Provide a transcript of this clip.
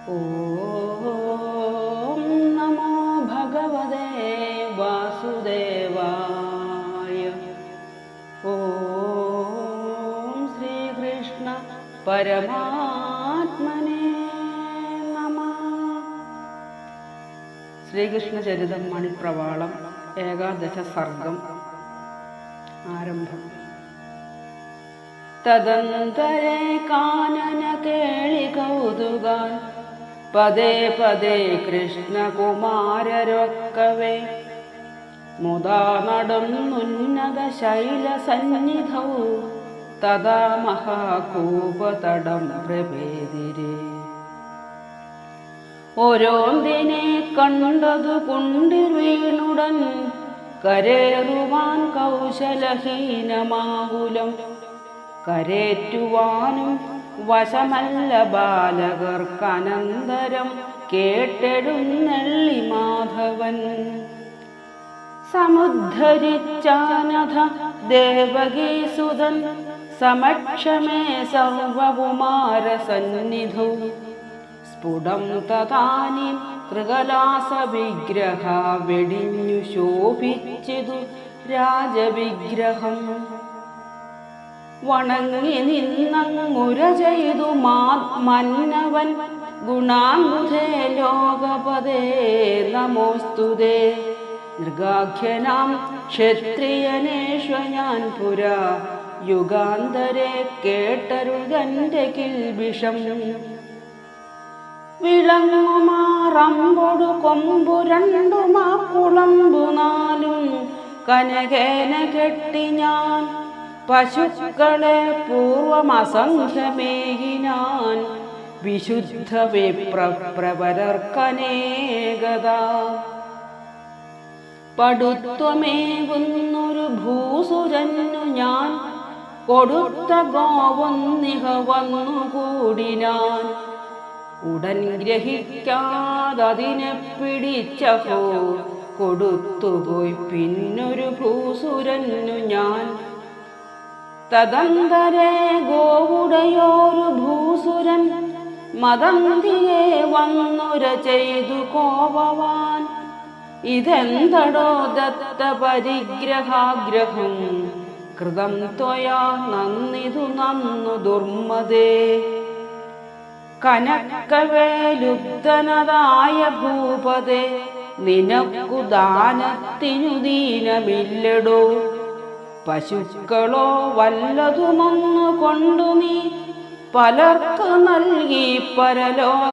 ഓം നമോ ഭഗവതേ വാസുദേവായ. ഓം ശ്രീകൃഷ്ണ പരമാത്മനേ നമഃ. ശ്രീകൃഷ്ണചരിതം മണിപ്രവാളം ഏകാദശ സർഗം ആരംഭം. തദന്തരേ കാനന കേളി കൗതുകാൻ പദേ പദേ കൃഷ്ണകുമാരരൊക്കവേ മുദാ നടന്നുന്നത ശൈലസന്നിധൗ തഥാ മഹാകൂപതടം പ്രഭേദിരേ. ഓരോന്നിനെ കണ്ടതു കുണ്ടിൽ വീണുടൻ കരേറുവാൻ കൗശലഹീനമാകുലം കരേറ്റുവാനും വശമല്ല ബാലകർക്കനന്തരം കേട്ടെഴുന്നള്ളി മാധവൻ. സമുദ്ധരിച്ചാനധ ദേവകീസുതൻ സമക്ഷമേ സർവകുമാര സന്നിധൗ സ്ഫുടം തഥാനിം കൃകലാസ വിഗ്രഹ വെടിഞ്ഞു ശോഭിച്ചിതു രാജവിഗ്രഹം. വണങ്ങി നിന്നങ്ങുര ചെയ്തു മന്നവൻ ഗുണാംബുധേ ലോകപദേ നമോസ്തുതേ. മൃഗാഖ്യനാം ക്ഷത്രിയനേഷു ഞാൻ പുരാ യുഗാന്തരെ കേട്ടരുകന്റെ കിൽബിഷം. വിളങ്ങുമാറമ്പൊടു കൊമ്പു രണ്ടുമാ കുളമ്പു നാലും കനകേന കെട്ടി ഞാൻ പശുക്കളെ പൂർവമസംഖ്യമേകിനാൻ വിശുദ്ധ വിപ്രവരർക്കനേകത. പടുത്വമേകുന്നൊരു ഭൂസുരന്നു ഞാൻ കൊടുത്ത ഗോവൊന്നിഹ വന്നുകൂടിനാൻ. ഉടൻ ഗ്രഹിക്കാതതിനെ പിടിച്ചഹോ കൊടുത്തുപോയി പിന്നൊരു ഭൂസുരന്നു ഞാൻ. തദന്തരേ ഗോവുടയോരു ഭൂസുരൻ മദന്തിയെ വന്നുര ചെയ്തു കോപവാൻ. ഇതെന്തടോ ദത്ത പരിഗ്രഹാഗ്രഹം കൃതം ത്വയാ നന്നിതു നന്നു ദുർമദേ. കനക്കവേലുബ്ധനതായ ഭൂപതേ നിനക്കു ദാനത്തിനു ദീനമില്ലടോ. പശുക്കളോ വല്ലതുമൊന്നു കൊണ്ടു നീ പലർക്കു നൽകി പരലോ